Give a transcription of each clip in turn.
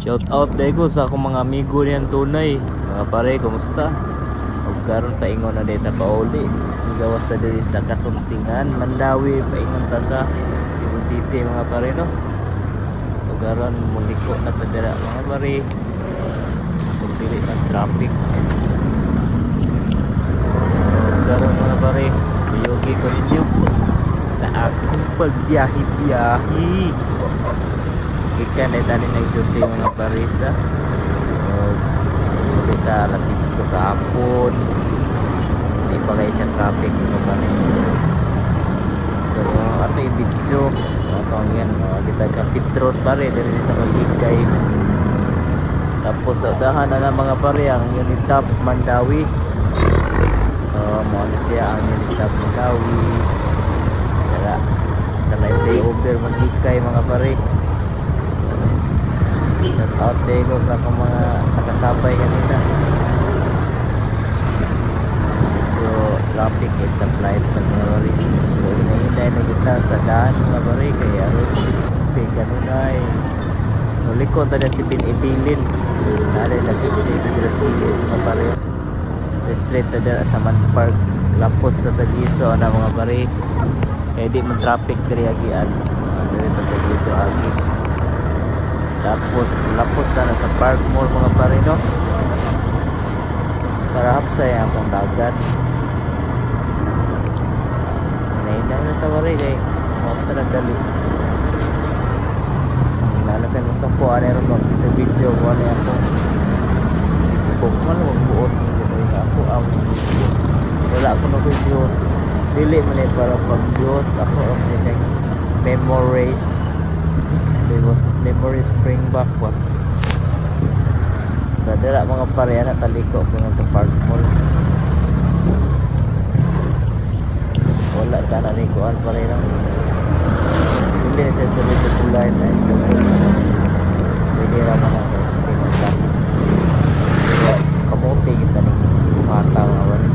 Shout out dahil sa akong mga amigo niyan tunay. Mga pare, kumusta? Huwag karon paingon na dahil sa pauli. Gawas na dahil sa Kasuntingan, Mandawi, paingon ta sa Cebu City mga pare, no? Huwag karon muliko na tadira mga pare. Kung pili ng traffic. Huwag karon mga pare, yogi ko ninyo sa akong pagbiyahe-biyahe. Ikan ay tani nag-duty mga parisa. Kita alas 5 sa hapon. Hindi pa kayo sa traffic mga pare. So ato yung video. Ato ang yan. Kita ka Petron pare. Dali sa Magigay. Tapos sa udahan na ng mga pare ang Unitap Mandawi. So muna siya ang Unitap Mandawi. Kaya sa live layover Magigay mga pare. Shout out dito sa akong mga nakasabay kanina. So traffic is the flight ng mga bari. So hinahinay na kita sa daan mga bari. Kaya aron si kanunay nuliko tada si Pinibilin. Naday lakit si Express Kilo mga bari. So straight tada sa Man Park. Lapos ta sa Giso na mga bari. Kaya di man traffic diri agian. Dito sa Giso agi. Tapos lapos na sa Park Mall mga pare, no? Para hapsay akong dagat. Nainay na tawari kay huwag na nagdali. Nalasay mo sa ko anay ron mag video ko anay ako Facebook man huwag buot ako ang wala ako na videos dili man para pag views ako ang isang memories. Memory spring back po. Sa dira mga pare na taliko pingon sa Park Mall. Wala ka na nikuan pare lang. Hindi sa sulod na tulay na joke. Pwede raman ako pinunta. Kamote kita ni mata mga pare.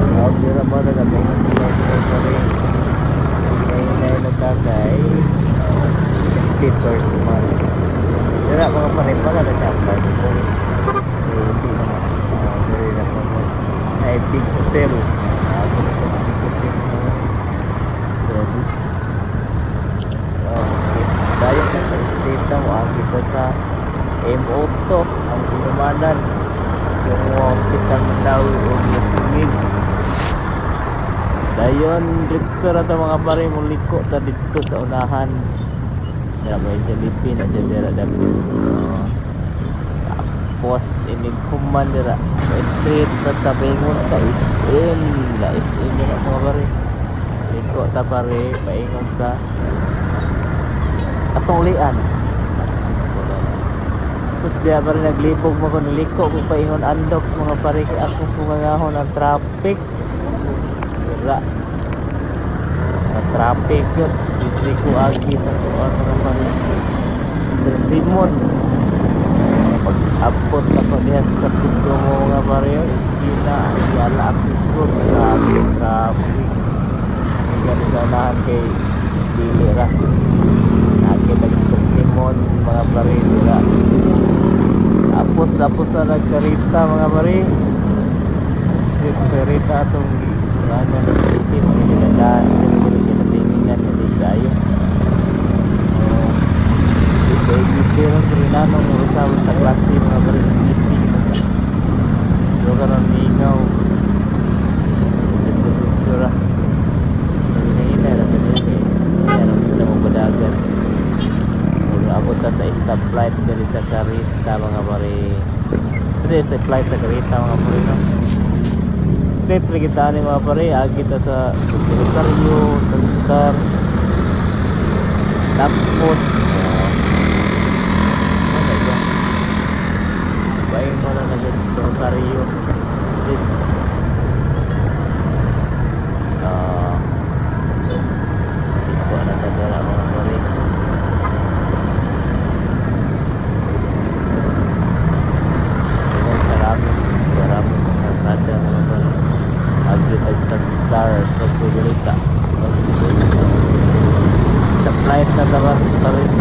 Huwag nila mo na pingon sa Park Mall pare. Ngayon nagkakay first month. Dira mga pare-pare na siya Park Mall. Hindi naman. Diri na po. Ay big hotel. Ako na sa big hotel. So, okay. Dayon na sa street mo. Ang kita sa M8 ang Tinumanan. Yung hospital Mandawi o Musingig. Dayon dito na ito mga pare. Muliko ta dito sa unahan. Ya may Jollibee na siya dira dapit. Tapos inighuman dira street na tabingon sa SM. La SM na mga pare. Liko ta pare paingon sa atong lian. Sus diya pare naglibog mo ko niliko ko paingon Andox mga pare kay ako sungangahon ang traffic. Sus dira traffic yun. Dito ko agi sa kuwan mga pare. Simon pag-abot na ko niya sa pito mo mga pare. Iskina Ayala Access Road. Traffic hindi sa unahan kay dili ra nakita ng Simon mga pare dira. Tapos na nagkarita mga pare. Street sa Rita atong isulanan ng isip ang dinadaan kinatingan na di tayo baby zero Trinanong Rosawas na klase mga barin-isip pero karoon mingaw at sa bitsura hinahinay na kanina yan ang kita mong badagan kung abot ka sa stoplight dari sa Karita mga bari kasi stoplight sa Karita mga bari no? Straight rin kita ni mga pare, agita sa Rosario, sa Star. Tapos ano ito? Bayin mo na siya sa Rosario Street. Ito na tadara mga pare. Sarami sa kalsada mga pare. Agitag sa Star sa Pugulita. Stoplight na naman pares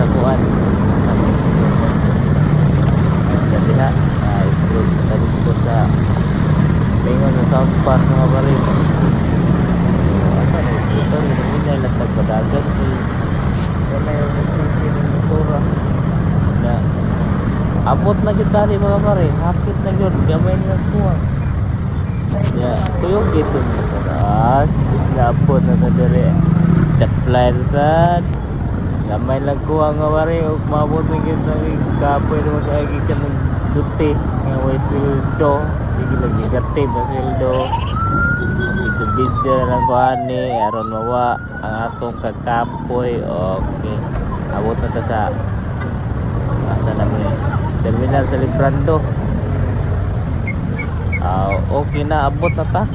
Abot na gyud tani mga pare, hapit na gyud, gamay na kuha. Ya, tuyong gitu ni sa taas, isla abot na ta dire. Step line sad. Gamay lang kuha nga pare, ug maabot na gyud ang kapoy naman kay gikan juti nga way sweldo, hindi lagi gatib na sweldo. Video na lang ko ani aron mawa ang atong kakapoy. Okay, abot na ta sa asa na mo terminal sa Librando. Okay na, abot na ta.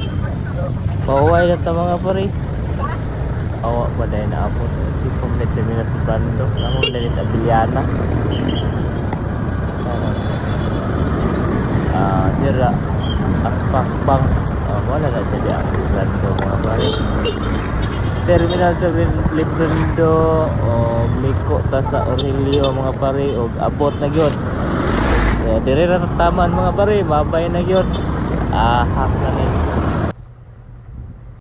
Pauway na ta mga pare. Awa pa dahil na abot. Hindi po may terminal sa Librando. Ako na sa Abiliana. Dira Akspakbang. Wala na siya di ang Librando mga pare. Terminal sa Librando. Liko ta sa Aurelio mga pare. O abot na yun. So dire na taman mga pare. Mabay na yun. Hak na nila